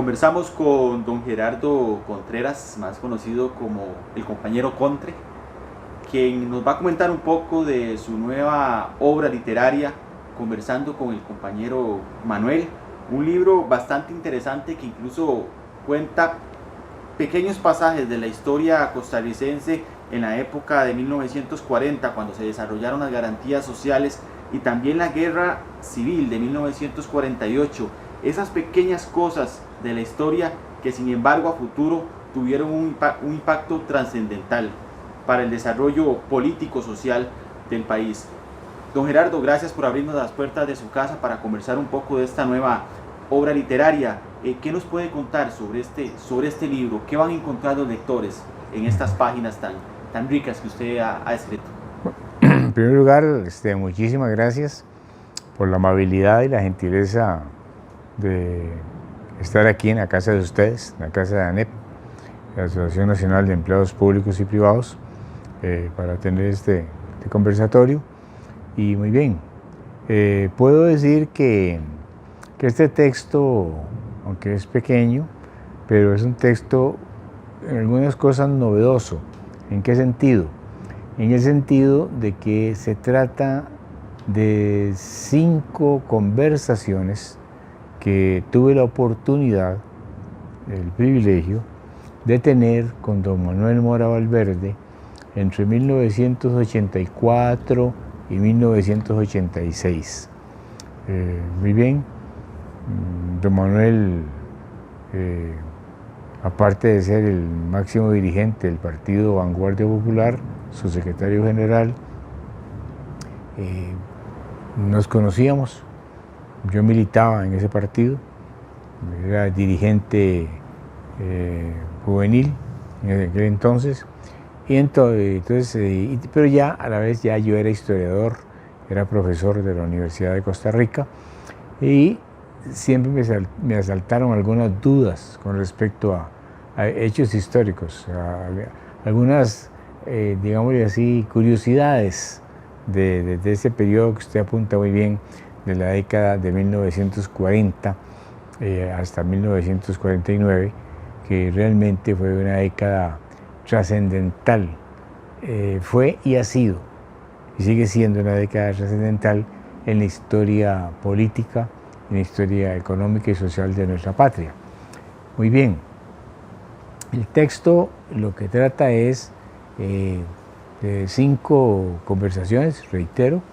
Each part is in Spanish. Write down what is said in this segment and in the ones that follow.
Conversamos con don Gerardo Contreras, más conocido como el compañero Contre, quien nos va a comentar un poco de su nueva obra literaria, Conversando con el compañero Manuel, un libro bastante interesante que incluso cuenta pequeños pasajes de la historia costarricense en la época de 1940, cuando se desarrollaron las garantías sociales, y también la guerra civil de 1948, esas pequeñas cosas de la historia que sin embargo a futuro tuvieron un impacto trascendental para el desarrollo político-social del país. Don Gerardo, gracias por abrirnos las puertas de su casa para conversar un poco de esta nueva obra literaria. ¿Qué nos puede contar sobre este libro? ¿Qué van a encontrar los lectores en estas páginas tan ricas que usted ha escrito? En primer lugar, muchísimas gracias por la amabilidad y la gentileza de estar aquí en la casa de ustedes, en la casa de ANEP, la Asociación Nacional de Empleados Públicos y Privados, para tener este conversatorio. Y muy bien, puedo decir que este texto, aunque es pequeño, pero es un texto en algunas cosas novedoso. ¿En qué sentido? En el sentido de que se trata de 5 conversaciones que tuve la oportunidad, el privilegio, de tener con don Manuel Mora Valverde entre 1984 y 1986. Muy bien, don Manuel, aparte de ser el máximo dirigente del Partido Vanguardia Popular, su secretario general, nos conocíamos. Yo militaba en ese partido, era dirigente juvenil en aquel entonces, pero ya a la vez ya yo era historiador, era profesor de la Universidad de Costa Rica, y siempre me asaltaron algunas dudas con respecto a hechos históricos, algunas, digámosle así, curiosidades de ese periodo que usted apunta muy bien, de la década de 1940 hasta 1949, que realmente fue una década trascendental. Fue y ha sido, y sigue siendo una década trascendental en la historia política, en la historia económica y social de nuestra patria. Muy bien, el texto lo que trata es de 5 conversaciones, reitero.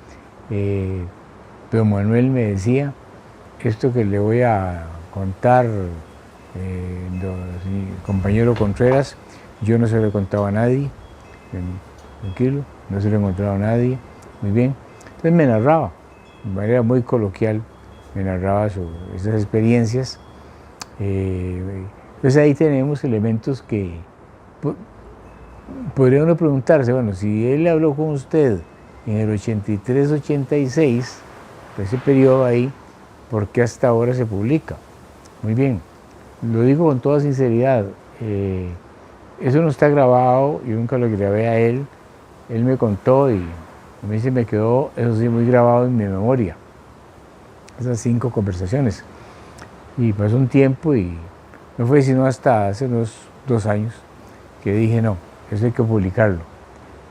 Pero Manuel me decía, esto que le voy a contar, compañero Contreras, yo no se lo he contado a nadie, tranquilo, no se lo he encontrado a nadie, muy bien. Entonces me narraba, de manera muy coloquial, me narraba sobre esas experiencias. Entonces ahí tenemos elementos que podría uno preguntarse, bueno, si él habló con usted en el 83-86, ese periodo ahí, ¿por qué hasta ahora se publica? Muy bien, lo digo con toda sinceridad, eso no está grabado, yo nunca lo grabé a él me contó y a mí se me quedó, eso sí, muy grabado en mi memoria, esas 5 conversaciones. Y pasó un tiempo y no fue sino hasta hace unos 2 años que dije, no, eso hay que publicarlo.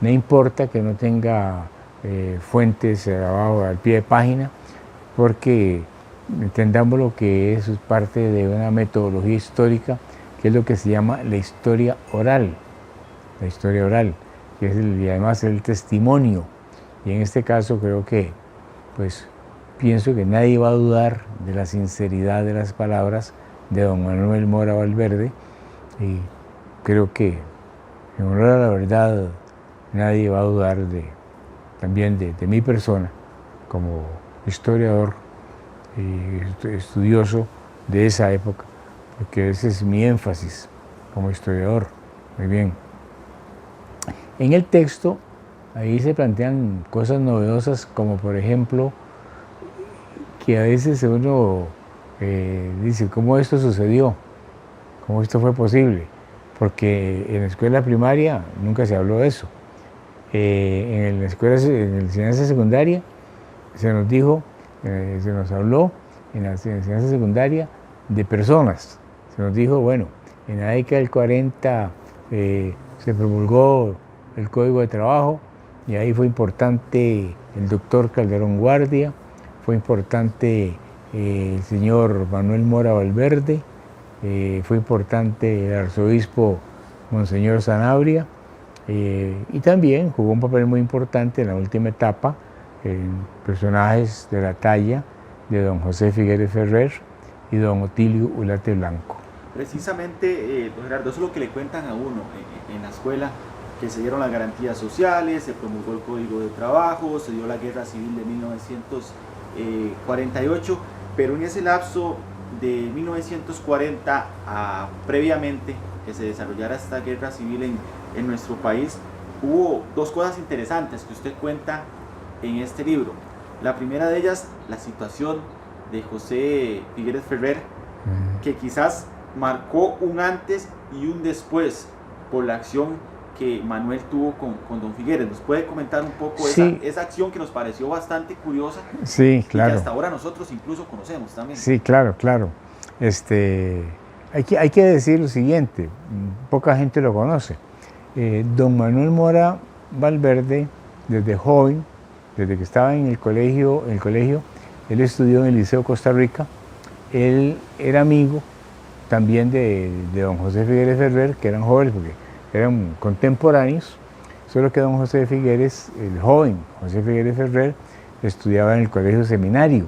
No importa que no tenga fuentes abajo al pie de página, porque entendamos lo que es parte de una metodología histórica, que es lo que se llama la historia oral, que es y además el testimonio. Y en este caso creo que, pues, pienso que nadie va a dudar de la sinceridad de las palabras de don Manuel Mora Valverde, y creo que en honor a la verdad nadie va a dudar también de mi persona como historiador y estudioso de esa época, porque ese es mi énfasis como historiador. Muy bien. En el texto, ahí se plantean cosas novedosas, como por ejemplo, que a veces uno dice, ¿cómo esto sucedió? ¿Cómo esto fue posible? Porque en la escuela primaria nunca se habló de eso. En la enseñanza secundaria se nos dijo, se nos habló en la enseñanza secundaria de personas, Se nos dijo, bueno, en la década del 40 se promulgó el Código de Trabajo y ahí fue importante el doctor Calderón Guardia, fue importante el señor Manuel Mora Valverde, fue importante el arzobispo Monseñor Sanabria, y también jugó un papel muy importante en la última etapa en personajes de la talla de don José Figueres Ferrer y don Otilio Ulate Blanco. Precisamente, don Gerardo, eso es lo que le cuentan a uno en la escuela, que se dieron las garantías sociales, se promulgó el Código de Trabajo, se dio la Guerra Civil de 1948, pero en ese lapso de 1940 a previamente que se desarrollara esta Guerra Civil en nuestro país, hubo dos cosas interesantes que usted cuenta en este libro. La primera de ellas, la situación de José Figueres Ferrer, que quizás marcó un antes y un después por la acción que Manuel tuvo con don Figueres. ¿Nos puede comentar un poco sí, esa acción que nos pareció bastante curiosa? Sí, claro. Y que hasta ahora nosotros incluso conocemos también. Sí, claro, claro. Hay que decir lo siguiente, poca gente lo conoce. Don Manuel Mora Valverde, desde joven, desde que estaba en el colegio, él estudió en el Liceo Costa Rica. Él era amigo también de don José Figueres Ferrer, que eran jóvenes porque eran contemporáneos, solo que don José Figueres, el joven José Figueres Ferrer, estudiaba en el colegio seminario,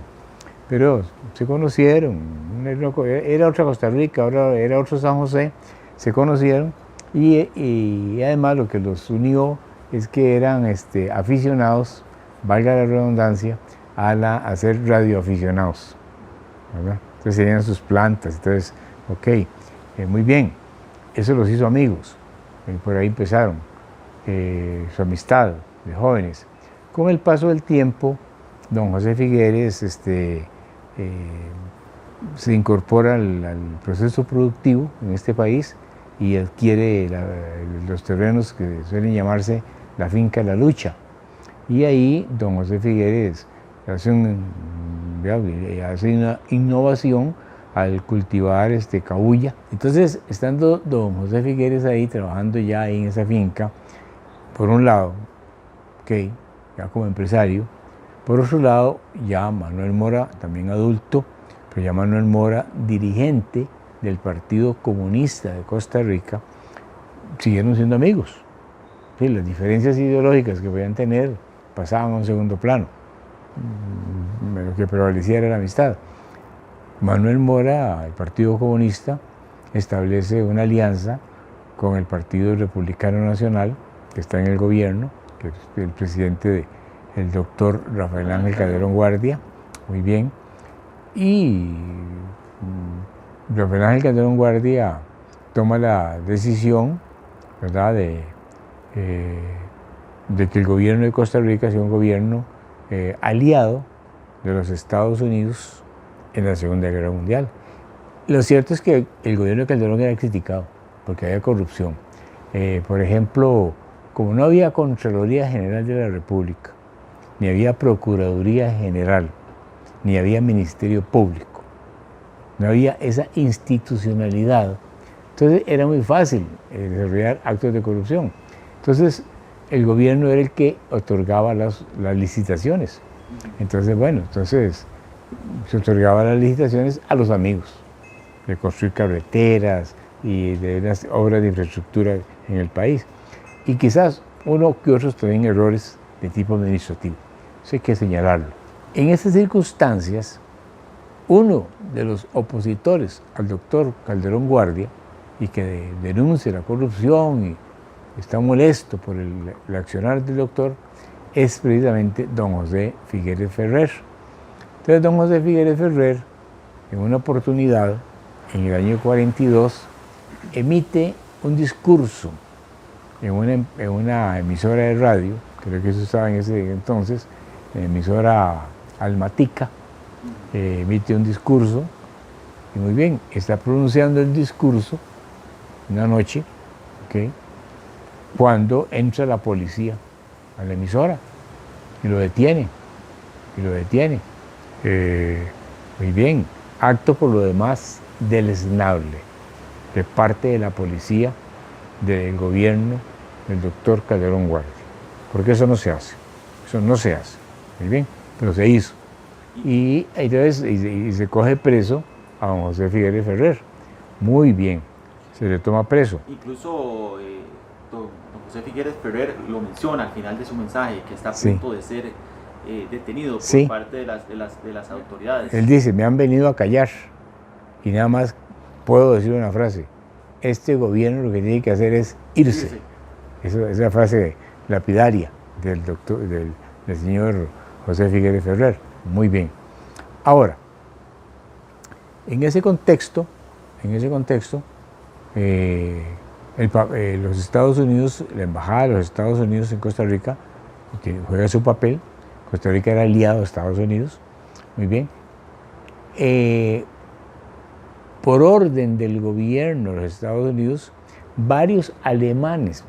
pero se conocieron, era otra Costa Rica, ahora era otro San José, se conocieron y además lo que los unió es que eran aficionados, valga la redundancia, a ser radioaficionados, ¿verdad? Entonces tenían sus plantas, entonces, ok, muy bien, eso los hizo amigos, por ahí empezaron su amistad de jóvenes. Con el paso del tiempo, don José Figueres se incorpora al proceso productivo en este país y adquiere los terrenos que suelen llamarse la finca La Lucha. Y ahí don José Figueres hace una innovación al cultivar cabuya. Entonces, estando don José Figueres ahí trabajando ya en esa finca, por un lado, okay, ya como empresario, por otro lado, ya Manuel Mora, también adulto, pero ya Manuel Mora, dirigente del Partido Comunista de Costa Rica, siguieron siendo amigos. Sí, las diferencias ideológicas que podían tener pasaban a un segundo plano. Lo que prevalecía era la amistad. Manuel Mora, el Partido Comunista, establece una alianza con el Partido Republicano Nacional, que está en el gobierno, que es el presidente el doctor Rafael Ángel Calderón Guardia, muy bien, y Rafael Ángel Calderón Guardia toma la decisión, ¿verdad?, de que el gobierno de Costa Rica sea un gobierno aliado de los Estados Unidos en la Segunda Guerra Mundial. Lo cierto es que el gobierno de Calderón era criticado porque había corrupción. Por ejemplo, como no había Contraloría General de la República, ni había Procuraduría General, ni había Ministerio Público, no había esa institucionalidad, entonces era muy fácil desarrollar actos de corrupción. Entonces el gobierno era el que otorgaba las licitaciones. Entonces, bueno, se otorgaban las licitaciones a los amigos, de construir carreteras y de unas obras de infraestructura en el país. Y quizás uno que otros también errores de tipo administrativo. Eso hay que señalarlo. En estas circunstancias, uno de los opositores al doctor Calderón Guardia y que denuncia la corrupción y está molesto por el accionar del doctor es precisamente don José Figueres Ferrer. Entonces don José Figueres Ferrer, en una oportunidad, en el año 42, emite un discurso en una emisora de radio, creo que eso estaba en ese entonces, emisora Almatica, emite un discurso, y muy bien, está pronunciando el discurso una noche, ¿okay?, cuando entra la policía a la emisora y lo detiene, muy bien, acto por lo demás deleznable, de parte de la policía del gobierno del doctor Calderón Guardia. Porque eso no se hace. Eso no se hace. Muy bien, pero se hizo. Y entonces y se coge preso a don José Figueres Ferrer. Muy bien, se le toma preso. Incluso don José Figueres Ferrer lo menciona al final de su mensaje, que está a punto de ser detenido por parte de las autoridades. Él dice, me han venido a callar. Y nada más puedo decir una frase: este gobierno lo que tiene que hacer es irse. Esa es la frase lapidaria del señor José Figueres Ferrer. Muy bien. Ahora, en ese contexto, los Estados Unidos, la Embajada de los Estados Unidos en Costa Rica juega su papel. Costa Rica era aliado de Estados Unidos. Muy bien. Por orden del gobierno de los Estados Unidos, varios alemanes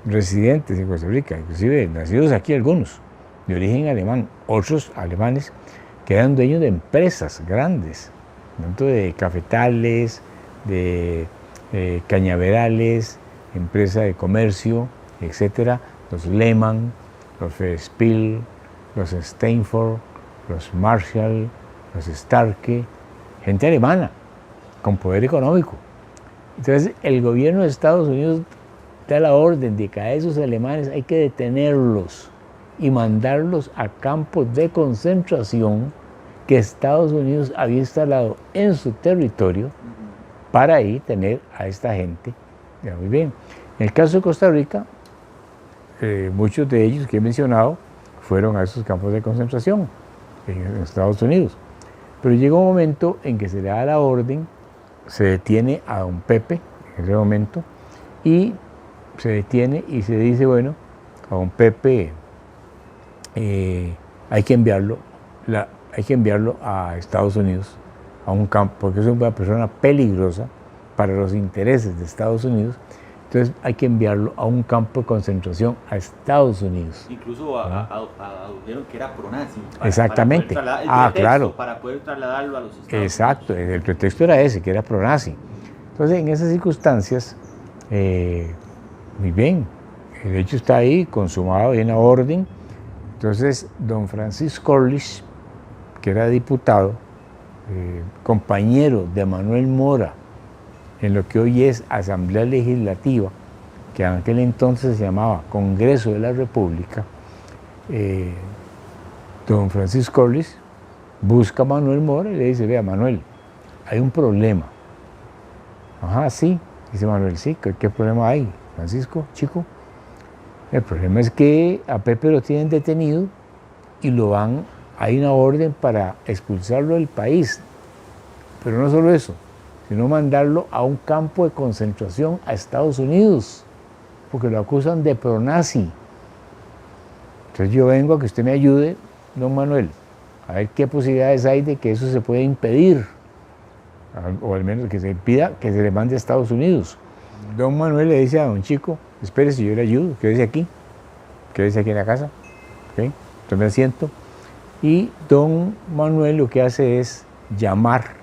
residentes en Costa Rica, inclusive nacidos aquí algunos, de origen alemán, otros alemanes que eran dueños de empresas grandes, tanto de cafetales, de cañaverales, empresa de comercio, etcétera, los Lehman, los Federspiel, los Steinfort, los Marshall, los Starke, gente alemana con poder económico. Entonces el gobierno de Estados Unidos da la orden de que a esos alemanes hay que detenerlos y mandarlos a campos de concentración que Estados Unidos había instalado en su territorio para ahí tener a esta gente. Ya, muy bien. En el caso de Costa Rica, muchos de ellos que he mencionado fueron a esos campos de concentración en Estados Unidos. Pero llega un momento en que se le da la orden, se detiene a don Pepe en ese momento, y se detiene y se dice, bueno, a don Pepe hay que enviarlo a Estados Unidos, a un campo, porque es una persona peligrosa para los intereses de Estados Unidos. Entonces hay que enviarlo a un campo de concentración a Estados Unidos. Incluso adujeron que era pronazi. Exactamente. Claro. Para poder trasladarlo a los Estados Unidos. Exacto, el pretexto era ese, que era pronazi. Entonces, en esas circunstancias, muy bien, el hecho está ahí, consumado, en la orden. Entonces, don Francisco Corliss, que era diputado, compañero de Manuel Mora, en lo que hoy es Asamblea Legislativa, que en aquel entonces se llamaba Congreso de la República, don Francisco Corliss busca a Manuel Mora y le dice, vea Manuel, hay un problema. Ajá, sí, dice Manuel, sí, ¿qué problema hay, Francisco, chico? El problema es que a Pepe lo tienen detenido y hay una orden para expulsarlo del país. Pero no solo eso, sino mandarlo a un campo de concentración a Estados Unidos, porque lo acusan de pronazi. Entonces yo vengo a que usted me ayude, don Manuel, a ver qué posibilidades hay de que eso se pueda impedir, o al menos que se impida que se le mande a Estados Unidos. Don Manuel le dice a don Chico, espérese, yo le ayudo, quédese aquí en la casa, ¿okay? Tome asiento. Y don Manuel lo que hace es llamar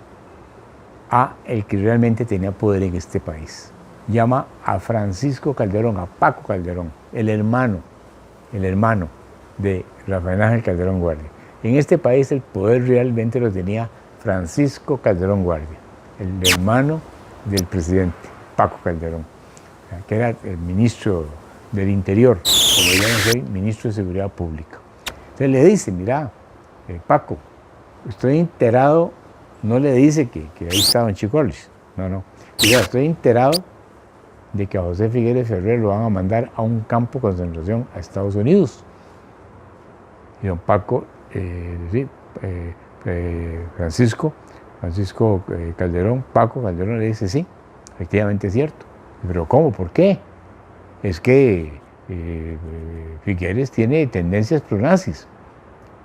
a el que realmente tenía poder en este país. Llama a Francisco Calderón, a Paco Calderón, el hermano de Rafael Ángel Calderón Guardia. En este país el poder realmente lo tenía Francisco Calderón Guardia, el hermano del presidente, Paco Calderón, que era el ministro del Interior, como yo no soy ministro de Seguridad Pública. Entonces le dice, mira, Paco, estoy enterado. No le dice que ahí está don Chico Corliss, no. Mira, estoy enterado de que a José Figueres Ferrer lo van a mandar a un campo de concentración a Estados Unidos. Y don Paco, Francisco Calderón, Paco Calderón le dice, sí, efectivamente es cierto. Pero ¿cómo? ¿Por qué? Es que Figueres tiene tendencias pronazis.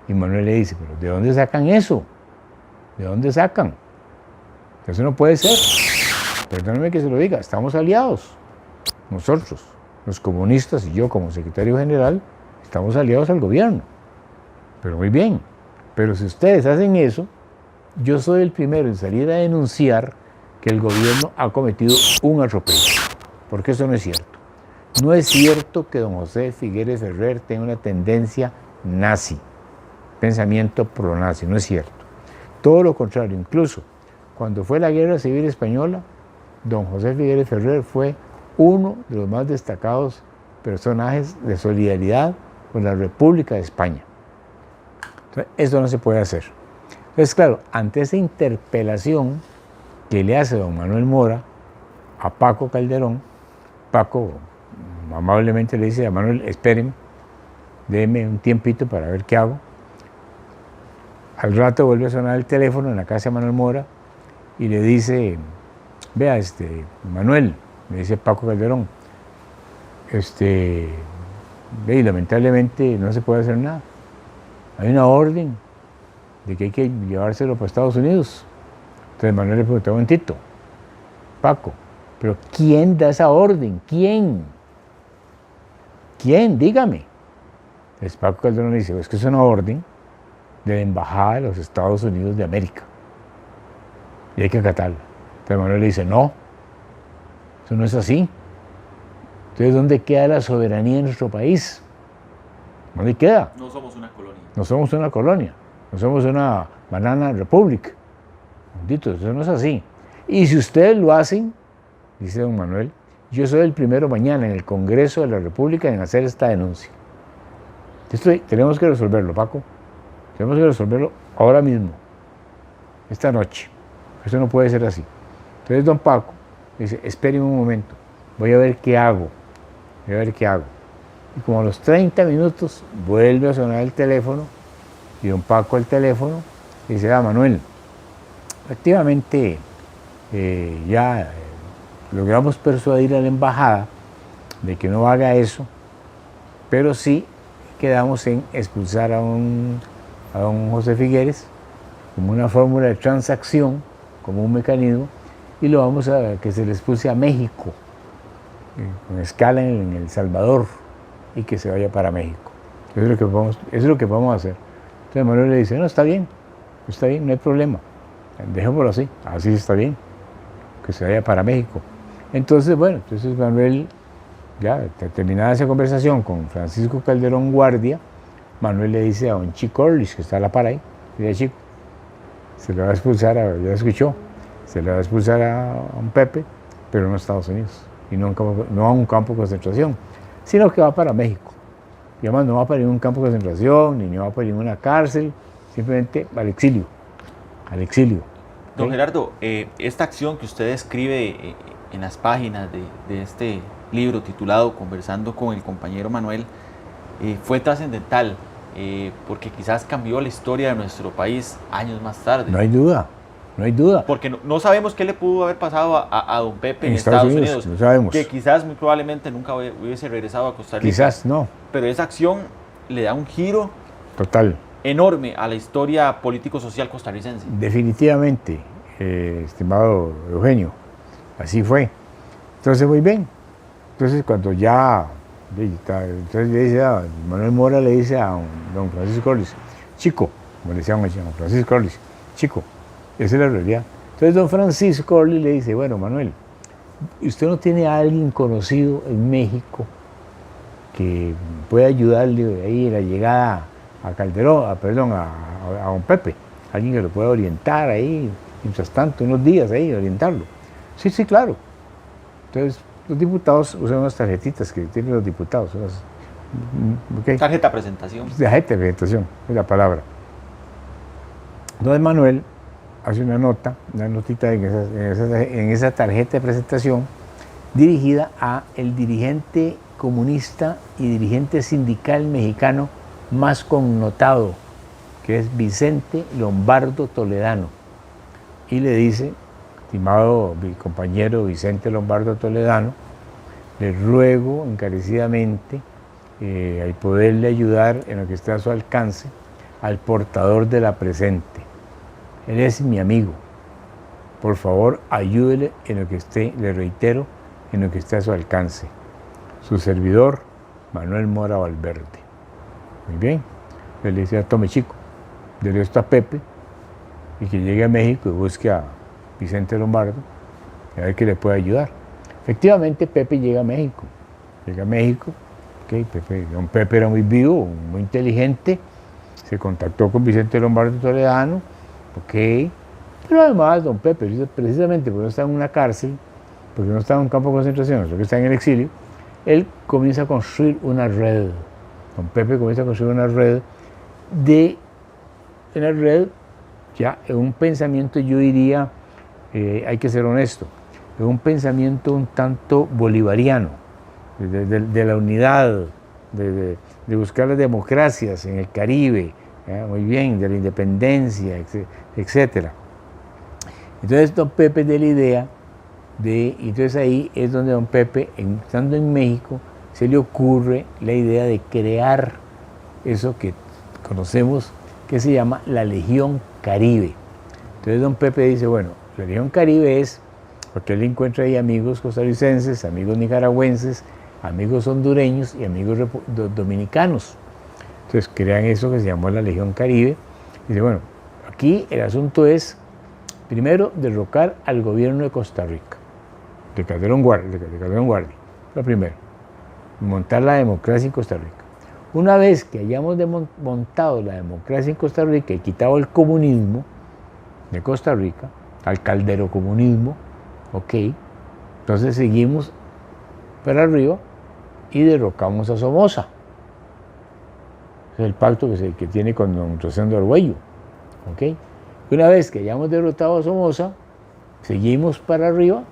Y Manuel le dice, pero ¿de dónde sacan eso? ¿De dónde sacan? Eso no puede ser. Perdóneme que se lo diga, estamos aliados. Nosotros, los comunistas y yo como secretario general, estamos aliados al gobierno. Pero muy bien. Pero si ustedes hacen eso, yo soy el primero en salir a denunciar que el gobierno ha cometido un atropello, porque eso no es cierto. No es cierto que don José Figueres Ferrer tenga una tendencia nazi, pensamiento pro-nazi, no es cierto. Todo lo contrario, incluso cuando fue la Guerra Civil Española, don José Figueres Ferrer fue uno de los más destacados personajes de solidaridad con la República de España. Entonces, eso no se puede hacer. Entonces, claro, ante esa interpelación que le hace don Manuel Mora a Paco Calderón, Paco amablemente le dice a Manuel, espéreme, déme un tiempito para ver qué hago. Al rato vuelve a sonar el teléfono en la casa de Manuel Mora y le dice, vea, Manuel, le dice Paco Calderón, lamentablemente no se puede hacer nada. Hay una orden de que hay que llevárselo para Estados Unidos. Entonces Manuel le preguntó un momentito, Paco, pero ¿quién da esa orden? ¿Quién? ¿Quién? Dígame. Entonces Paco Calderón le dice, es que es una orden de la Embajada de los Estados Unidos de América y hay que acatarla. Entonces Manuel le dice, no, eso no es así. Entonces, ¿dónde queda la soberanía en nuestro país? ¿Dónde queda? No somos una colonia. No somos una colonia, no somos una banana republic. Bendito, eso no es así. Y si ustedes lo hacen, dice don Manuel, yo soy el primero mañana en el Congreso de la República en hacer esta denuncia. Tenemos que resolverlo, Paco. Tenemos que resolverlo ahora mismo, esta noche. Eso no puede ser así. Entonces don Paco dice, esperen un momento, voy a ver qué hago. Voy a ver qué hago. Y como a los 30 minutos vuelve a sonar el teléfono y don Paco el teléfono y dice, Manuel, efectivamente logramos persuadir a la embajada de que no haga eso, pero sí quedamos en expulsar a don José Figueres como una fórmula de transacción, como un mecanismo, y lo vamos a que se le expulse a México, con escala en El Salvador, y que se vaya para México. Eso es lo que vamos a hacer. Entonces Manuel le dice, no, está bien, no hay problema, dejémoslo así está bien, que se vaya para México. Entonces, bueno, Manuel, ya terminada esa conversación con Francisco Calderón Guardia, Manuel le dice a don Chico Orlich, que está a la par ahí, dice, Chico, se le va a expulsar, ya escuchó, se le va a expulsar a un Pepe, pero no a Estados Unidos, y no a un campo de concentración, sino que va para México. Y además no va para ningún campo de concentración, ni va para ninguna cárcel, simplemente al exilio. Al exilio. Don Gerardo, esta acción que usted describe en las páginas de este libro titulado Conversando con el compañero Manuel, fue trascendental, porque quizás cambió la historia de nuestro país años más tarde. No hay duda, no hay duda. Porque no sabemos qué le pudo haber pasado a don Pepe en Estados Unidos. No sabemos. Que quizás muy probablemente nunca hubiese regresado a Costa Rica. Quizás no. Pero esa acción le da un giro total, enorme a la historia político-social costarricense. Definitivamente, estimado Eugenio, así fue. Entonces, muy bien. Entonces, cuando ya, entonces le dice Manuel Mora le dice a don Francisco Orlich, Chico, como le decíamos a don Francisco Orlich, Chico, esa es la realidad. Entonces don Francisco Orlich le dice, bueno, Manuel, ¿usted no tiene a alguien conocido en México que pueda ayudarle ahí en la llegada a Calderón, a don Pepe? Alguien que lo pueda orientar ahí, mientras tanto, unos días ahí, orientarlo. Sí, claro. Entonces, los diputados usan unas tarjetitas que tienen los diputados. ¿Okay? Tarjeta de presentación. Tarjeta de presentación, es la palabra. Entonces Manuel hace una notita en esa tarjeta de presentación dirigida a el dirigente comunista y dirigente sindical mexicano más connotado, que es Vicente Lombardo Toledano. Y le dice, estimado mi compañero Vicente Lombardo Toledano, le ruego encarecidamente al poderle ayudar en lo que esté a su alcance al portador de la presente. Él es mi amigo. Por favor, ayúdele en lo que esté, le reitero, en lo que esté a su alcance. Su servidor, Manuel Mora Valverde. Muy bien. Le decía, tome Chico, dele esto a Pepe y que llegue a México y busque a Vicente Lombardo a ver qué le puede ayudar. Efectivamente, Pepe llega a México. Okay, don Pepe era muy vivo, muy inteligente, se contactó con Vicente Lombardo Toledano, ok, pero además don Pepe, precisamente porque no está en una cárcel, porque no está en un campo de concentración, sino que está en el exilio, él comienza a construir una red. Don Pepe comienza a construir una red ya en un pensamiento, yo diría, hay que ser honesto, en un pensamiento un tanto bolivariano, de la unidad, de buscar las democracias en el Caribe, muy bien, de la independencia, etc. Entonces don Pepe de la idea entonces ahí es donde don Pepe, estando en México, se le ocurre la idea de crear eso que conocemos, que se llama la Legión Caribe. Entonces don Pepe dice, bueno, la Legión Caribe es, porque él encuentra ahí amigos costarricenses, amigos nicaragüenses, amigos hondureños y amigos dominicanos. Entonces crean eso que se llamó la Legión Caribe. Y dice, bueno, aquí el asunto es, primero, derrocar al gobierno de Costa Rica, de Calderón Guardia, lo primero, montar la democracia en Costa Rica. Una vez que hayamos montado la democracia en Costa Rica y quitado el comunismo de Costa Rica, al calderocomunismo, ok, entonces seguimos para arriba y derrocamos a Somoza. Es el pacto que tiene con don Rosendo Argüello. ¿Okay? Una vez que hayamos derrotado a Somoza, seguimos para arriba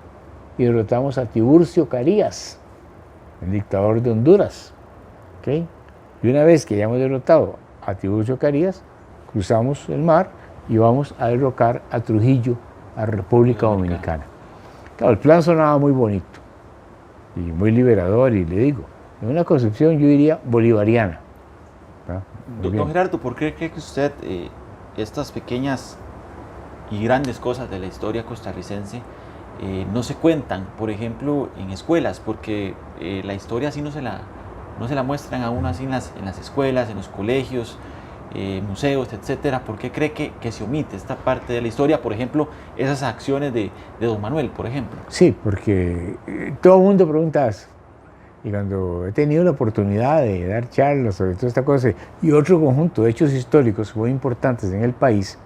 y derrotamos a Tiburcio Carías, el dictador de Honduras. ¿Okay? Y una vez que hayamos derrotado a Tiburcio Carías, cruzamos el mar y vamos a derrocar a Trujillo, a República Dominicana. Claro, el plan sonaba muy bonito y muy liberador, y le digo, en una concepción yo diría bolivariana. Don Gerardo, ¿por qué cree que usted estas pequeñas y grandes cosas de la historia costarricense no se cuentan, por ejemplo, en escuelas? Porque la historia así no se la muestran a uno así en las escuelas, en los colegios, museos, etcétera. ¿Por qué cree que se omite esta parte de la historia? Por ejemplo, esas acciones de don Manuel, por ejemplo. Sí, porque todo el mundo pregunta eso. Y cuando he tenido la oportunidad de dar charlas sobre toda esta cosa y otro conjunto de hechos históricos muy importantes en el país,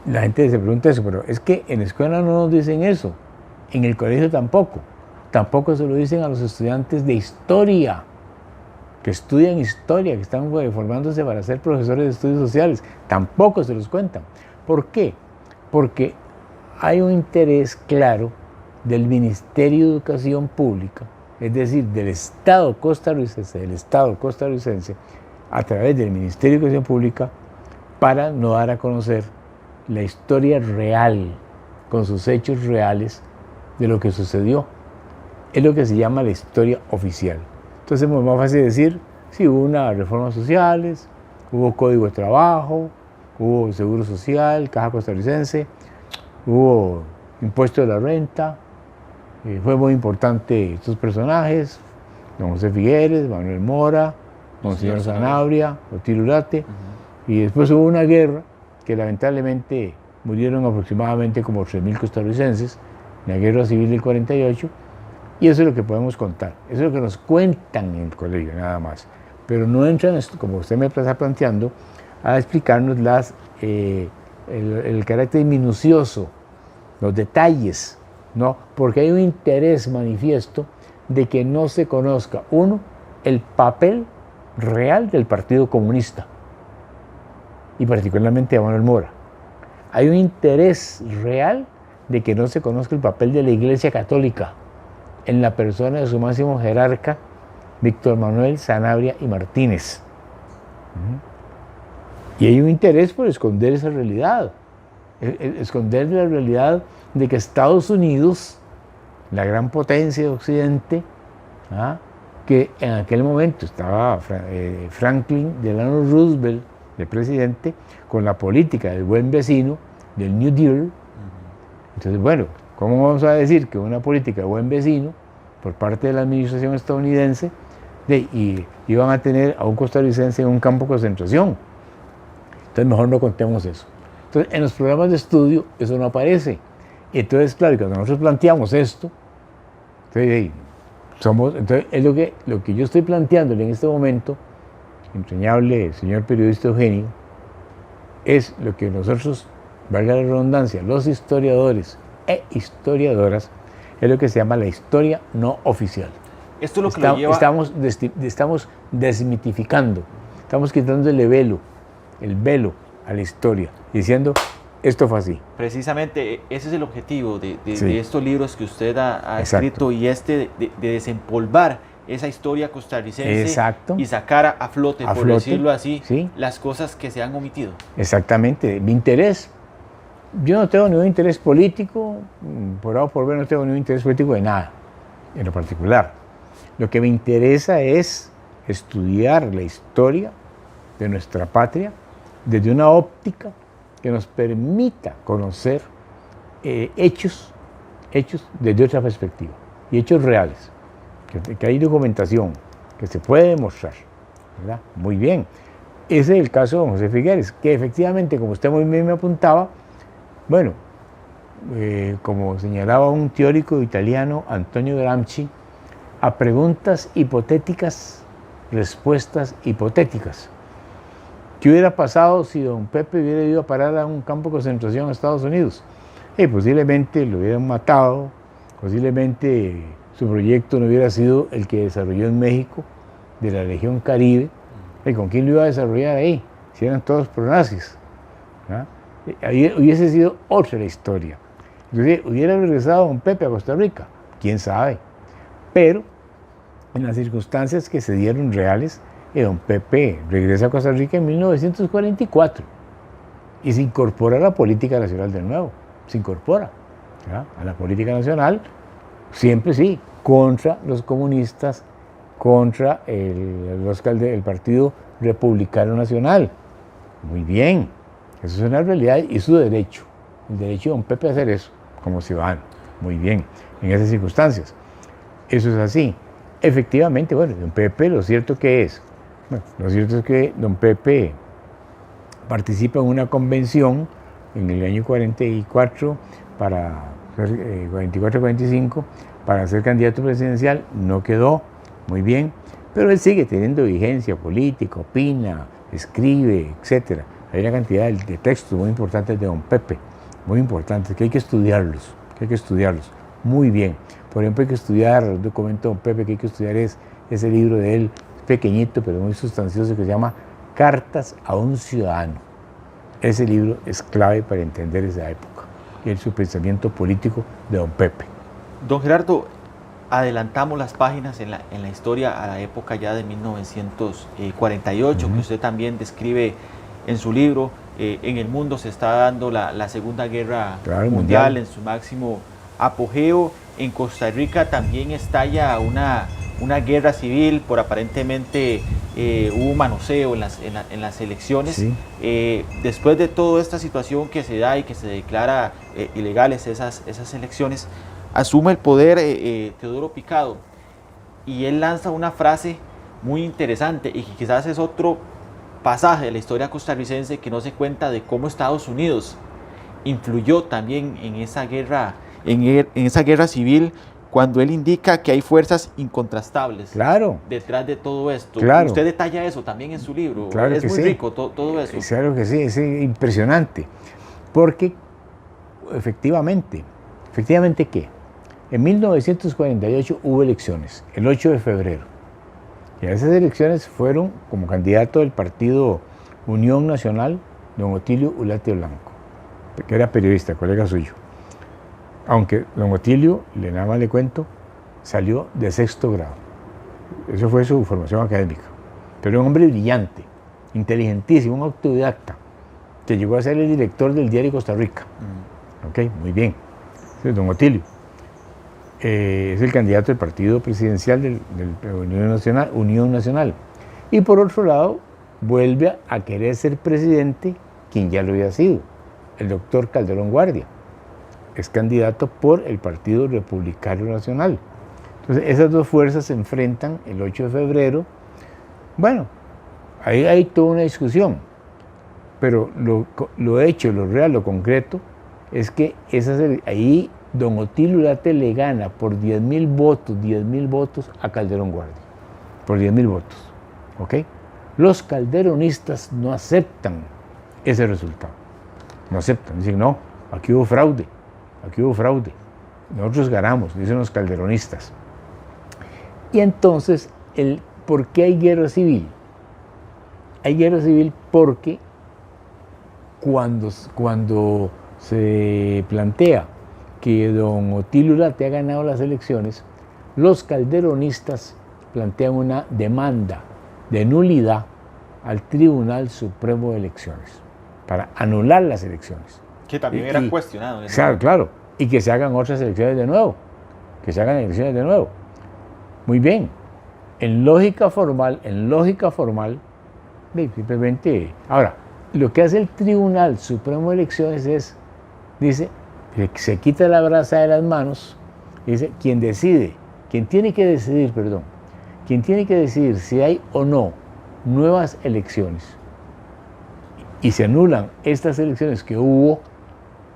la gente se pregunta eso, pero es que en la escuela no nos dicen eso, en el colegio tampoco se lo dicen a los estudiantes de historia, que estudian historia, que están formándose para ser profesores de estudios sociales, tampoco se los cuentan. ¿Por qué? Porque hay un interés claro del Ministerio de Educación Pública, es decir, del Estado costarricense, a través del Ministerio de Educación Pública, para no dar a conocer la historia real, con sus hechos reales de lo que sucedió. Es lo que se llama la historia oficial. Entonces es más fácil decir, sí, hubo unas reformas sociales, hubo Código de Trabajo, hubo Seguro Social, Caja Costarricense, hubo Impuesto de la Renta. Fue muy importante estos personajes, don José Figueres, Manuel Mora, Monseñor Sanabria, Otilio Urate, y después hubo una guerra que lamentablemente murieron aproximadamente como 3.000 costarricenses, en la Guerra Civil del 48, y eso es lo que podemos contar, eso es lo que nos cuentan en el colegio, nada más. Pero no entran, como usted me está planteando, a explicarnos el carácter minucioso, los detalles, ¿no? Porque hay un interés manifiesto de que no se conozca, uno, el papel real del Partido Comunista, y particularmente de Manuel Mora. Hay un interés real de que no se conozca el papel de la Iglesia Católica en la persona de su máximo jerarca, Víctor Manuel Sanabria y Martínez. Y hay un interés por esconder esa realidad, esconder la realidad de que Estados Unidos, la gran potencia de Occidente, que en aquel momento estaba Franklin Delano Roosevelt de presidente, con la política del buen vecino, del New Deal. Entonces, bueno, ¿cómo vamos a decir que una política de buen vecino por parte de la administración estadounidense y iban a tener a un costarricense en un campo de concentración? Entonces mejor no contemos eso. Entonces en los programas de estudio eso no aparece. Entonces, claro, cuando nosotros planteamos esto, entonces es lo que yo estoy planteándole en este momento, entrañable señor periodista Eugenio, es lo que nosotros, valga la redundancia, los historiadores e historiadoras, es lo que se llama la historia no oficial. Esto es lo que lo lleva... Estamos desmitificando, estamos quitándole el velo a la historia, diciendo, esto fue así. Precisamente ese es el objetivo de Sí. estos libros que usted ha Exacto. escrito, y de desempolvar esa historia costarricense. Exacto. Y sacar a flote, por decirlo así, sí, las cosas que se han omitido. Exactamente. Mi interés, yo no tengo ningún interés político, por A o por B no tengo ningún interés político de nada, en lo particular. Lo que me interesa es estudiar la historia de nuestra patria desde una óptica que nos permita conocer hechos desde otra perspectiva, y hechos reales, que hay documentación, que se puede demostrar, ¿verdad? Muy bien. Ese es el caso de don José Figueres, que efectivamente, como usted muy bien me apuntaba, bueno, como señalaba un teórico italiano, Antonio Gramsci, a preguntas hipotéticas, respuestas hipotéticas. ¿Qué hubiera pasado si don Pepe hubiera ido a parar a un campo de concentración en Estados Unidos? Posiblemente lo hubieran matado, posiblemente su proyecto no hubiera sido el que desarrolló en México, de la región Caribe. ¿Con quién lo iba a desarrollar ahí? Si eran todos pronazis. Hubiese sido otra la historia. Entonces, ¿hubiera regresado don Pepe a Costa Rica? ¿Quién sabe? Pero, en las circunstancias que se dieron reales, don Pepe regresa a Costa Rica en 1944 y se incorpora a la política nacional de nuevo. Se incorpora a la política nacional, siempre sí, contra los comunistas, contra el Partido Republicano Nacional. Muy bien, eso es una realidad y su derecho, el derecho de don Pepe a hacer eso como ciudadano. Muy bien, en esas circunstancias. Eso es así. Efectivamente, bueno, don Pepe, lo cierto es que don Pepe participa en una convención en el año 44 para 44-45 para ser candidato presidencial, no quedó, muy bien, pero él sigue teniendo vigencia política, opina, escribe, etc. Hay una cantidad de textos muy importantes de don Pepe, muy importantes, que hay que estudiarlos, muy bien. Por ejemplo, hay que estudiar el documento de don Pepe, que hay que estudiar es ese libro de él, pequeñito pero muy sustancioso, que se llama Cartas a un ciudadano. Ese libro es clave para entender esa época y su pensamiento político de don Pepe. Don Gerardo, adelantamos las páginas en la historia a la época ya de 1948, que usted también describe en su libro. En el mundo se está dando la Segunda Guerra Mundial en su máximo apogeo. En Costa Rica también estalla una guerra civil por aparentemente hubo manoseo en las elecciones. Sí. Después de toda esta situación que se da y que se declara ilegales esas elecciones, asume el poder Teodoro Picado, y él lanza una frase muy interesante y que quizás es otro pasaje de la historia costarricense que no se cuenta, de cómo Estados Unidos influyó también en esa guerra civil, cuando él indica que hay fuerzas incontrastables detrás de todo esto. Claro. Usted detalla eso también en su libro. Claro, es que muy sí. rico todo eso. Claro que sí, es impresionante. Porque efectivamente, ¿qué? En 1948 hubo elecciones, el 8 de febrero. Y a esas elecciones fueron como candidato del partido Unión Nacional don Otilio Ulate Blanco, que era periodista, colega suyo. Aunque don Otilio, nada más le cuento, salió de 6º grado. Eso fue su formación académica. Pero un hombre brillante, inteligentísimo, un autodidacta, que llegó a ser el director del diario Costa Rica. Ok, muy bien. Entonces, don Otilio es el candidato del partido presidencial del Unión Nacional. Y por otro lado, vuelve a querer ser presidente quien ya lo había sido, el doctor Calderón Guardia. Es candidato por el Partido Republicano Nacional. Entonces, esas dos fuerzas se enfrentan el 8 de febrero. Bueno, ahí hay toda una discusión, pero lo hecho, lo real, lo concreto, es que ahí don Otilio Ulate le gana por 10.000 votos a Calderón Guardia, por 10.000 votos, ¿ok? Los calderonistas no aceptan ese resultado, no aceptan, dicen no, aquí hubo fraude, nosotros ganamos, dicen los calderonistas. Y entonces, ¿por qué hay guerra civil? Hay guerra civil porque cuando se plantea que don Otilio Ulate ha ganado las elecciones, los calderonistas plantean una demanda de nulidad al Tribunal Supremo de Elecciones para anular las elecciones. Que también era cuestionado. Claro, y que se hagan otras elecciones de nuevo, Muy bien, en lógica formal, simplemente. Ahora, lo que hace el Tribunal Supremo de Elecciones dice, que se quita la brasa de las manos, dice, quien tiene que decidir si hay o no nuevas elecciones y se anulan estas elecciones que hubo,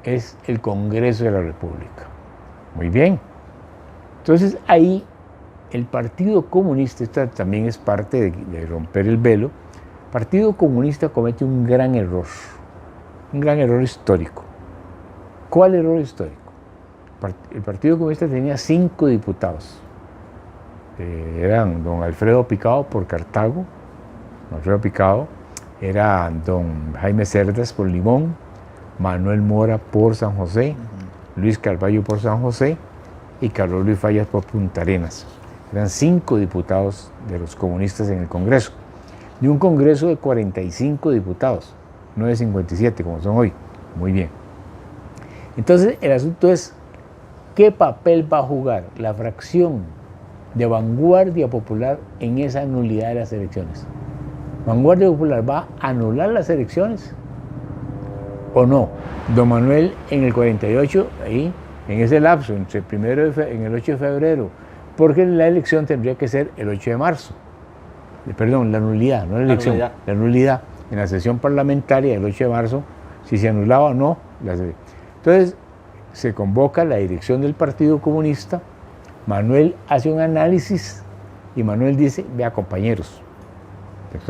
es el Congreso de la República. Muy bien. Entonces ahí el Partido Comunista, esta también es parte de romper el velo, el Partido Comunista comete un gran error histórico. ¿Cuál error histórico? El Partido Comunista tenía 5 diputados. Eran don Alfredo Picado por Cartago, era don Jaime Cerdas por Limón, Manuel Mora por San José, Luis Carballo por San José y Carlos Luis Fallas por Punta Arenas. Eran 5 diputados de los comunistas en el Congreso, de un Congreso de 45 diputados, no de 57 como son hoy. Muy bien. Entonces el asunto es, ¿qué papel va a jugar la fracción de Vanguardia Popular en esa nulidad de las elecciones? ¿Vanguardia Popular va a anular las elecciones o no? Don Manuel en el 48, ahí, en ese lapso, entre en el 8 de febrero, porque la elección tendría que ser el 8 de marzo. Perdón, la nulidad, no la elección, la nulidad en la sesión parlamentaria del 8 de marzo, si se anulaba o no. Entonces, se convoca la dirección del Partido Comunista, Manuel hace un análisis y Manuel dice, vea compañeros, el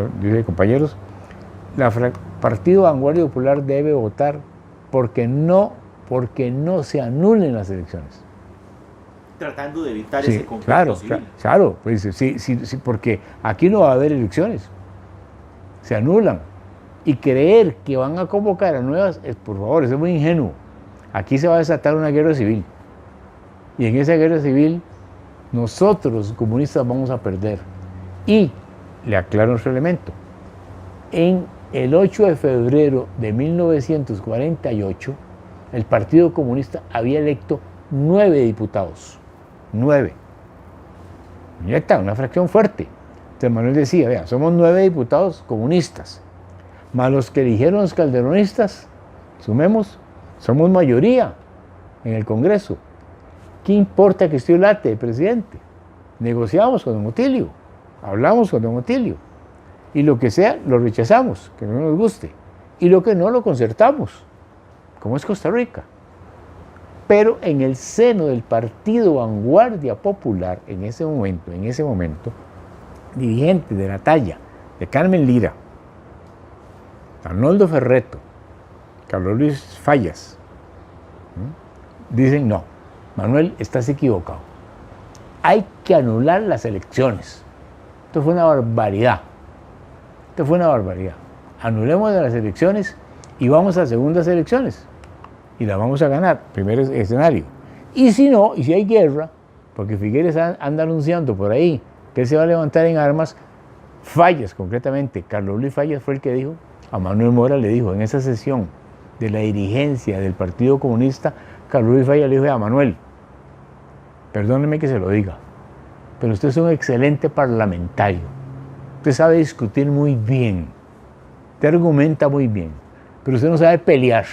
Partido Vanguardia Popular debe votar porque no se anulen las elecciones. Tratando de evitar ese conflicto civil. Claro, pues sí, porque aquí no va a haber elecciones, se anulan. Y creer que van a convocar a nuevas, por favor, eso es muy ingenuo. Aquí se va a desatar una guerra civil. Y en esa guerra civil, nosotros, los comunistas, vamos a perder. Y le aclaro otro elemento. En el 8 de febrero de 1948, el Partido Comunista había electo 9 diputados. 9. Ya está, una fracción fuerte. Entonces Manuel decía, vea, somos 9 diputados comunistas, más los que eligieron los calderonistas, sumemos, somos mayoría en el Congreso. ¿Qué importa que esté Ulate de presidente? Negociamos con don Otilio, hablamos con don Otilio, y lo que sea lo rechazamos, que no nos guste, y lo que no lo concertamos, como es Costa Rica. Pero en el seno del Partido Vanguardia Popular, en ese momento, dirigentes de la talla de Carmen Lira, Arnoldo Ferretto, Carlos Luis Fallas, dicen no, Manuel, estás equivocado. Hay que anular las elecciones. Esto fue una barbaridad. Anulemos las elecciones y vamos a segundas elecciones. Y la vamos a ganar, primer escenario. Y si no, y si hay guerra, porque Figueres anda anunciando por ahí que él se va a levantar en armas, Fallas concretamente, Carlos Luis Fallas fue el que dijo, a Manuel Mora le dijo, en esa sesión de la dirigencia del Partido Comunista, Carlos Luis Fallas le dijo a Manuel, perdóneme que se lo diga, pero usted es un excelente parlamentario, usted sabe discutir muy bien, usted argumenta muy bien, pero usted no sabe pelear.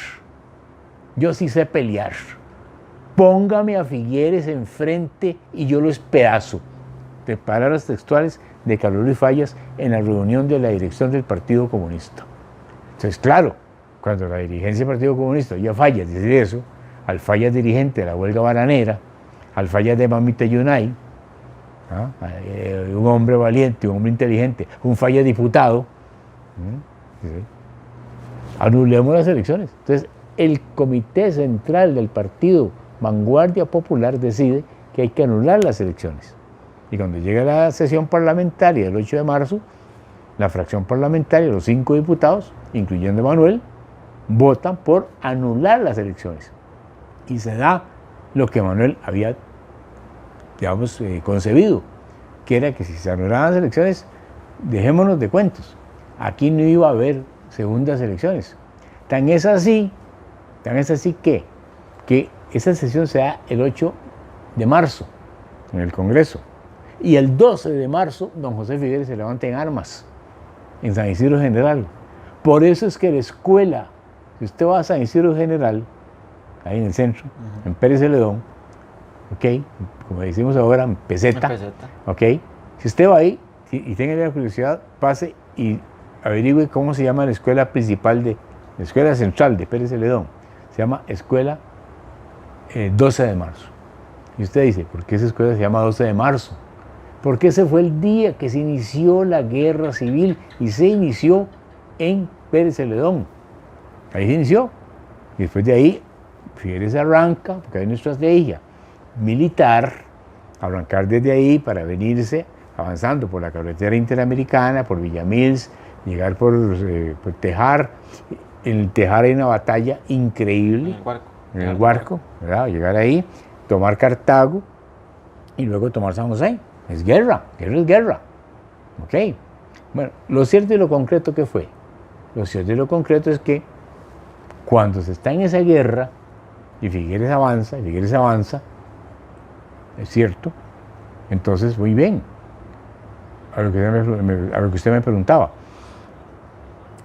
Yo sí sé pelear. Póngame a Figueres enfrente y yo lo espedazo. De palabras textuales de Carlos Luis Fallas en la reunión de la dirección del Partido Comunista. Entonces, claro, cuando la dirigencia del Partido Comunista oía Fallas decir eso, al Fallas dirigente de la huelga bananera, al Fallas de Mamita Yunay, un hombre valiente, un hombre inteligente, un Fallas diputado, anulemos las elecciones. Entonces, el Comité Central del Partido Vanguardia Popular decide que hay que anular las elecciones. Y cuando llega la sesión parlamentaria del 8 de marzo, la fracción parlamentaria, los 5 diputados, incluyendo Manuel, votan por anular las elecciones. Y se da lo que Manuel había, digamos, concebido, que era que si se anulaban las elecciones, dejémonos de cuentos. Aquí no iba a haber segundas elecciones. Tan es así que esa sesión se da el 8 de marzo en el Congreso. Y el 12 de marzo, don José Figueres se levanta en armas en San Isidro General. Por eso es que la escuela, si usted va a San Isidro General, ahí en el centro, en Pérez Celedón, ¿ok? Como decimos ahora, en peseta, ¿ok? Si usted va ahí y tenga la curiosidad, pase y averigüe cómo se llama la escuela principal la escuela central de Pérez Celedón. Se llama Escuela 12 de marzo. Y usted dice, ¿por qué esa escuela se llama 12 de marzo? Porque ese fue el día que se inició la guerra civil y se inició en Pérez Celedón. Ahí se inició. Y después de ahí, Figueres arranca, porque hay una estrategia militar, arrancar desde ahí para venirse avanzando por la carretera interamericana, por Villamils, llegar por Tejar. En el Tejar hay una batalla increíble. En el Guarco, ¿verdad? Llegar ahí, tomar Cartago y luego tomar San José. Es guerra es guerra. ¿Ok? Bueno, lo cierto y lo concreto, ¿qué fue? Lo cierto y lo concreto es que cuando se está en esa guerra y Figueres avanza, es cierto, entonces muy bien, a lo que usted me preguntaba.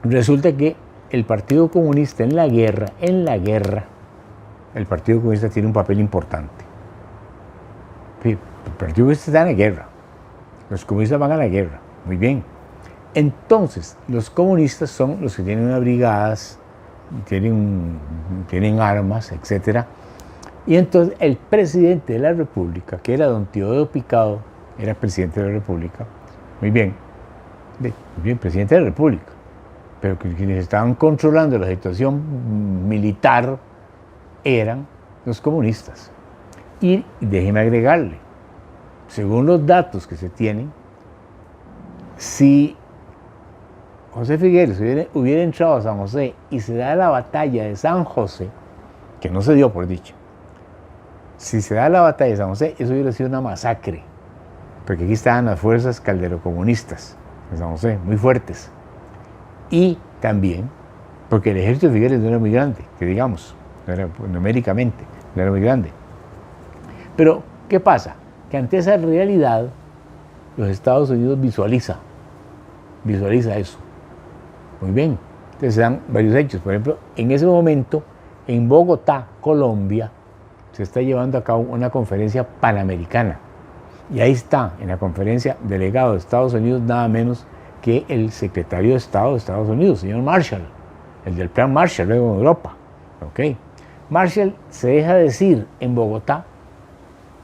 Resulta que el Partido Comunista en la guerra, el Partido Comunista tiene un papel importante. El Partido Comunista está en la guerra, los comunistas van a la guerra, muy bien. Entonces, los comunistas son los que tienen unas brigadas, tienen armas, etc. Y entonces el presidente de la República, que era don Teodoro Picado, era presidente de la República, muy bien, presidente de la República, pero quienes estaban controlando la situación militar eran los comunistas. Y déjeme agregarle, según los datos que se tienen, si José Figueres hubiera entrado a San José y se da la batalla de San José, que no se dio por dicho, si se da la batalla de San José, eso hubiera sido una masacre, porque aquí estaban las fuerzas calderocomunistas de San José, muy fuertes. Y también, porque el ejército de Figueres no era muy grande, que digamos, numéricamente, no era muy grande. Pero, ¿qué pasa? Que ante esa realidad, los Estados Unidos visualiza eso. Muy bien. Entonces se dan varios hechos. Por ejemplo, en ese momento, en Bogotá, Colombia, se está llevando a cabo una conferencia panamericana. Y ahí está, en la conferencia, delegado de Estados Unidos, nada menos que el secretario de Estado de Estados Unidos, señor Marshall, el del plan Marshall, luego en Europa. ¿Ok? Marshall se deja decir en Bogotá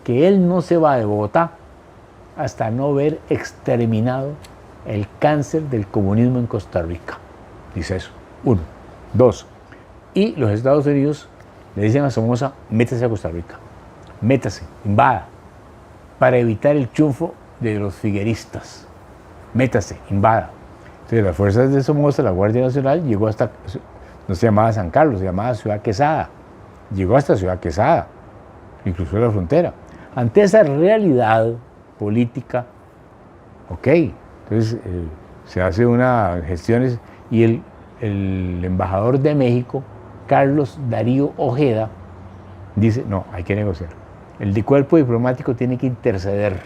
que él no se va de Bogotá hasta no ver exterminado el cáncer del comunismo en Costa Rica. Dice eso. 1. 2. Y los Estados Unidos le dicen a Somoza, métase a Costa Rica. Métase, invada, para evitar el triunfo de los figueristas. Métase, invada. Entonces las fuerzas de Somoza, la Guardia Nacional, llegó hasta, no se llamaba San Carlos, se llamaba Ciudad Quesada. Llegó hasta Ciudad Quesada, incluso la frontera. Ante esa realidad política, ok, entonces se hace unas gestiones y el embajador de México, Carlos Darío Ojeda, dice, no, hay que negociar. El cuerpo diplomático tiene que interceder.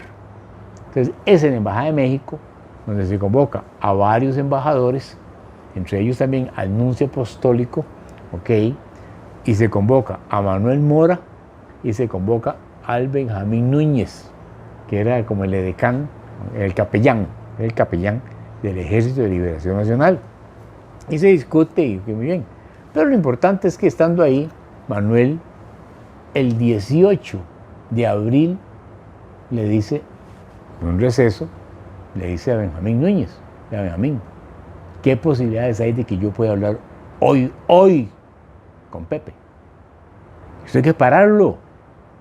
Entonces es en la Embajada de México donde se convoca a varios embajadores, entre ellos también al nuncio apostólico, ok, y se convoca a Manuel Mora y se convoca al Benjamín Núñez, que era como el edecán, el capellán del Ejército de Liberación Nacional. Y se discute, y muy bien. Pero lo importante es que estando ahí, Manuel, el 18 de abril, le dice, en un receso, le dice a Benjamín Núñez, a Benjamín, ¿qué posibilidades hay de que yo pueda hablar hoy con Pepe? Esto hay que pararlo.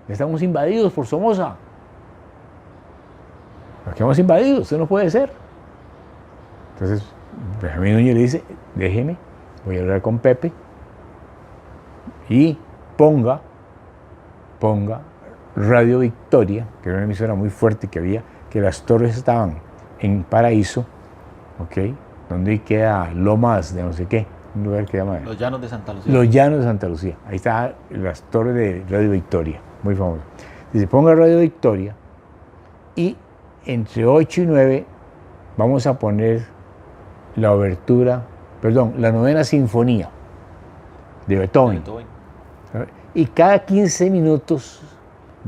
Estamos invadidos por Somoza. Aquí hemos invadido, esto no puede ser. Entonces, Benjamín Núñez le dice, déjeme, voy a hablar con Pepe y ponga Radio Victoria, que era una emisora muy fuerte que había, que las torres estaban en Paraíso, ¿ok? Donde queda Lomas de no sé qué, un lugar que se llama... Los Llanos de Santa Lucía. Los Llanos de Santa Lucía. Ahí están las torres de Radio Victoria, muy famoso. Dice, ponga Radio Victoria y entre 8 y 9 vamos a poner la la novena sinfonía de Beethoven. Y cada 15 minutos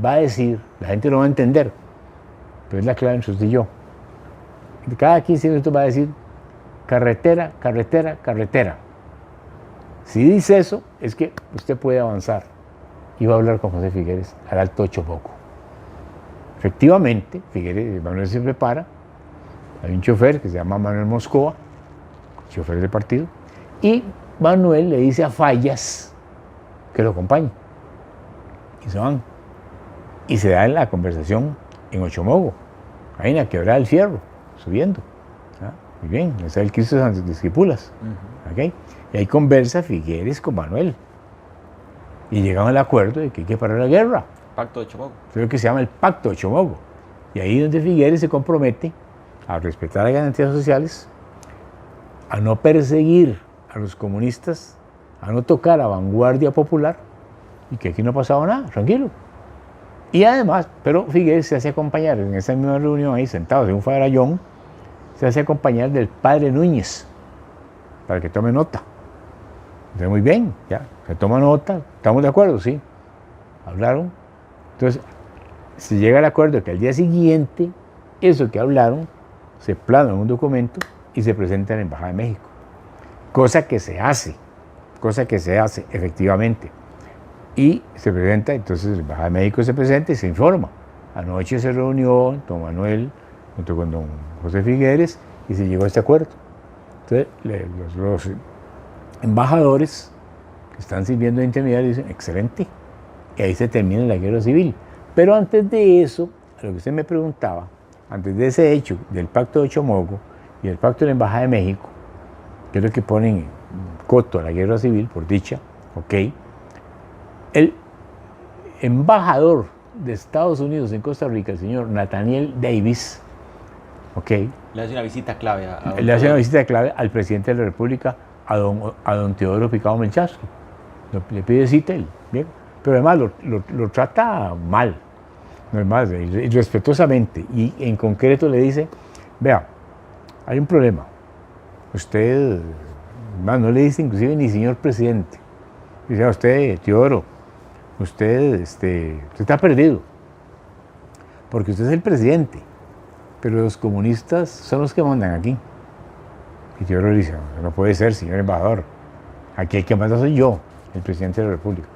va a decir, la gente no va a entender, pero es la clave entre usted y yo. Cada 15 minutos va a decir, carretera, carretera, carretera. Si dice eso, es que usted puede avanzar. Y va a hablar con José Figueres al Alto Chomoco. Efectivamente, Manuel se prepara, hay un chofer que se llama Manuel Moscoa, chofer del partido, y Manuel le dice a Fallas que lo acompañe. Y se van. Y se da la conversación en Ochomogo, ahí en la Quebrada del Fierro, subiendo. Muy bien, está el Cristo de Esquipulas. ¿Okay? Y ahí conversa Figueres con Manuel. Y llegan al acuerdo de que hay que parar la guerra. Pacto de Chomogo. Es lo que se llama el Pacto de Chomogo. Y ahí es donde Figueres se compromete a respetar las garantías sociales, a no perseguir a los comunistas, a no tocar a vanguardia popular, y que aquí no ha pasado nada, tranquilo. Y además, pero Figueres se hace acompañar en esa misma reunión ahí, sentados en un farallón, se hace acompañar del padre Núñez, para que tome nota. Entonces, muy bien, ya, se toma nota, ¿estamos de acuerdo? Sí. Hablaron. Entonces, se llega al acuerdo de que al día siguiente, eso que hablaron, se plasma en un documento y se presenta en la Embajada de México. Cosa que se hace efectivamente. Y se presenta, entonces la Embajada de México se presenta y se informa. Anoche se reunió don Manuel junto con don José Figueres y se llegó a este acuerdo. Entonces los embajadores que están sirviendo de intermediarios dicen, excelente, y ahí se termina la guerra civil. Pero antes de eso, a lo que usted me preguntaba, antes de ese hecho del Pacto de Chomogo y el Pacto de la Embajada de México, que es lo que ponen coto a la guerra civil, por dicha, ok, el embajador de Estados Unidos en Costa Rica, el señor Nathaniel Davis, okay, le hace una visita clave al presidente de la República, a don Teodoro Picado Melchazgo. Le pide cita él, bien, pero además lo trata mal, normal, irrespetuosamente, y en concreto le dice, vea, hay un problema, usted, no le dice inclusive ni señor presidente, dice a usted, Teodoro, usted está perdido, porque usted es el presidente, pero los comunistas son los que mandan aquí. Y Teodoro dice, no puede ser, señor embajador, aquí el que manda soy yo, el presidente de la República.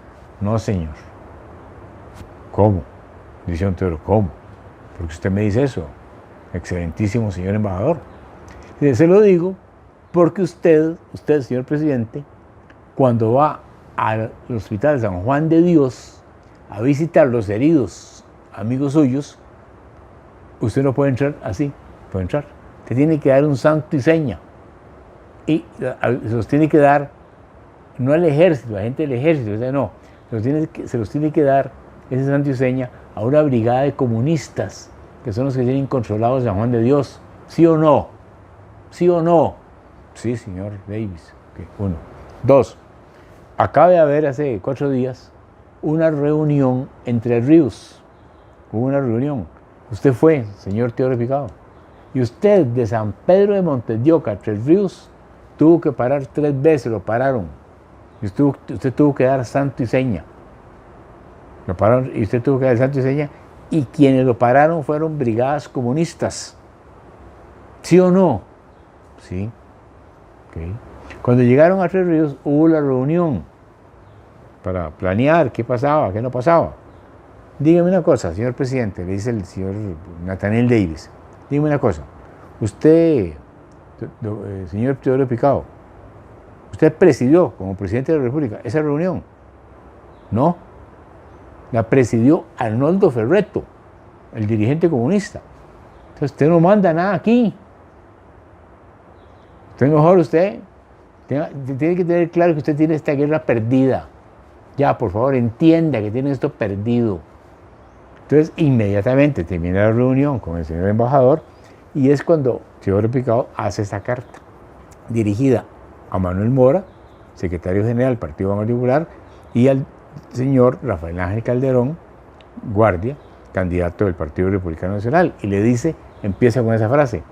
No, señor. ¿Cómo? Dice don Teodoro, ¿cómo? Porque usted me dice eso, excelentísimo señor embajador. Dice, se lo digo porque usted, señor presidente, cuando va al Hospital San Juan de Dios a visitar los heridos amigos suyos, usted no puede entrar así, puede entrar. Te tiene que dar un santo y seña. Y se los tiene que dar, no al ejército, a la gente del ejército, o sea, no, se los tiene que dar ese santo y seña a una brigada de comunistas, que son los que tienen controlado San Juan de Dios. ¿Sí o no? ¿Sí o no? Sí, señor Davis. Okay, 1. 2. Acaba de haber hace 4 días una reunión entre ríos. Hubo una reunión. Usted fue, señor Teodoro Picado. Y usted de San Pedro de Montes de Oca a Tres Ríos tuvo que parar 3 veces, lo pararon. Y usted tuvo que dar santo y seña. Lo pararon y usted tuvo que dar santo y seña. Y quienes lo pararon fueron brigadas comunistas. ¿Sí o no? Sí. Okay. Cuando llegaron a Tres Ríos hubo la reunión para planear qué pasaba, qué no pasaba. Dígame una cosa, señor presidente, le dice el señor Nathaniel Davis, dígame una cosa, usted, señor Teodoro Picado, usted presidió como presidente de la República esa reunión. No, la presidió Arnoldo Ferretto, el dirigente comunista. Entonces usted no manda nada aquí. Entonces mejor usted tiene que tener claro que usted tiene esta guerra perdida. Ya, por favor, entienda que tiene esto perdido. Entonces, inmediatamente termina la reunión con el señor embajador y es cuando Teodoro Picado hace esta carta dirigida a Manuel Mora, secretario general del Partido Vanguardia Popular, y al señor Rafael Ángel Calderón Guardia, candidato del Partido Republicano Nacional, y le dice, empieza con esa frase: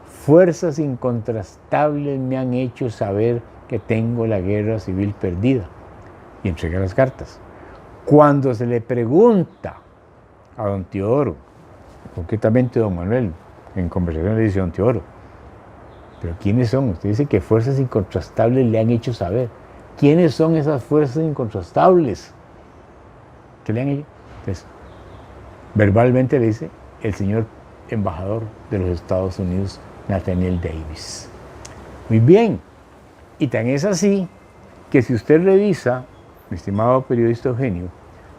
fuerzas incontrastables me han hecho saber que tengo la guerra civil perdida, y entrega las cartas. Cuando se le pregunta a don Teodoro, concretamente don Manuel, en conversación le dice: don Teodoro, ¿pero quiénes son? Usted dice que fuerzas incontrastables le han hecho saber. ¿Quiénes son esas fuerzas incontrastables que le han hecho? Entonces, verbalmente le dice el señor embajador de los Estados Unidos, Nathaniel Davis. Muy bien, y tan es así que si usted revisa, mi estimado periodista Eugenio,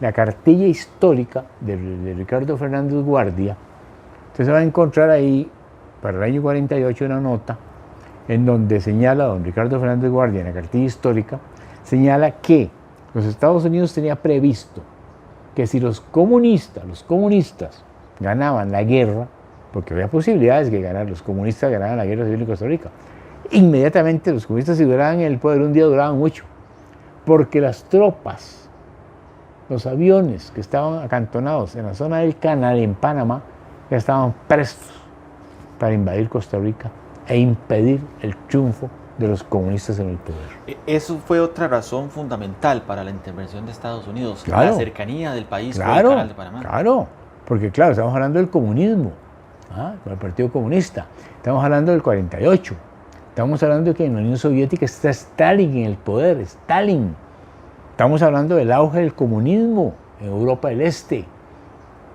la cartilla histórica de Ricardo Fernández Guardia, usted se va a encontrar ahí, para el año 48, una nota en donde señala, don Ricardo Fernández Guardia, en la cartilla histórica, señala que los Estados Unidos tenía previsto que si los comunistas ganaban la guerra, porque había posibilidades de los comunistas ganaran la guerra civil en Costa Rica, inmediatamente los comunistas, si duraban en el poder un día, duraban mucho, porque las tropas, los aviones que estaban acantonados en la zona del canal, en Panamá, ya estaban prestos para invadir Costa Rica e impedir el triunfo de los comunistas en el poder. Eso fue otra razón fundamental para la intervención de Estados Unidos, claro, la cercanía del país claro, con el canal de Panamá. Claro, porque claro, estamos hablando del comunismo, con el Partido Comunista, estamos hablando del 48, estamos hablando de que en la Unión Soviética está Stalin en el poder, Stalin. Estamos hablando del auge del comunismo en Europa del Este.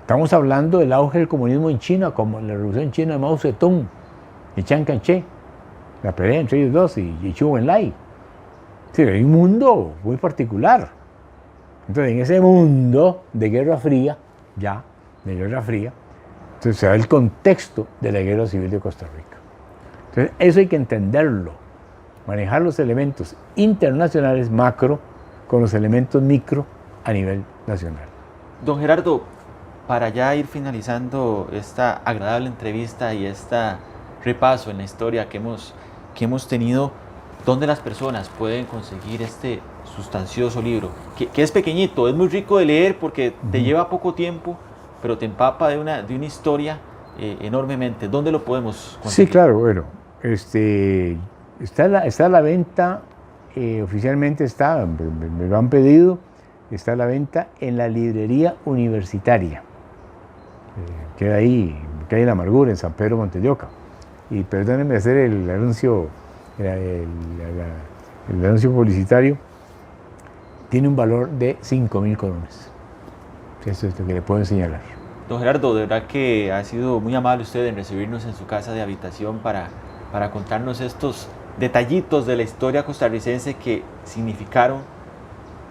Estamos hablando del auge del comunismo en China, como la revolución china de Mao Zedong y Chiang Kai-shek, la pelea entre ellos dos y Zhou Enlai. Sí, hay un mundo muy particular. Entonces, en ese mundo de Guerra Fría, entonces se da el contexto de la Guerra Civil de Costa Rica. Entonces, eso hay que entenderlo, manejar los elementos internacionales macro con los elementos micro a nivel nacional. Don Gerardo, para ya ir finalizando esta agradable entrevista y este repaso en la historia que hemos tenido, ¿dónde las personas pueden conseguir este sustancioso libro? Que es pequeñito, es muy rico de leer porque te lleva poco tiempo, pero te empapa de una historia enormemente. ¿Dónde lo podemos conseguir? Sí, claro, bueno, está a la venta, oficialmente está, me lo han pedido, está a la venta en la librería universitaria. Queda ahí, calle La Amargura, en San Pedro Montelloca. Y perdónenme hacer el anuncio publicitario, tiene un valor de 5.000 colones. Eso es lo que le puedo señalar. Don Gerardo, de verdad que ha sido muy amable usted en recibirnos en su casa de habitación para contarnos estos detallitos de la historia costarricense que significaron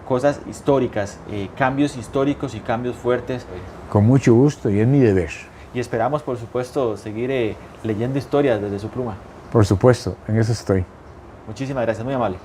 cosas históricas, cambios históricos y cambios fuertes. Con mucho gusto, y es mi deber. Y esperamos, por supuesto, seguir leyendo historias desde su pluma. Por supuesto, en eso estoy. Muchísimas gracias, muy amable.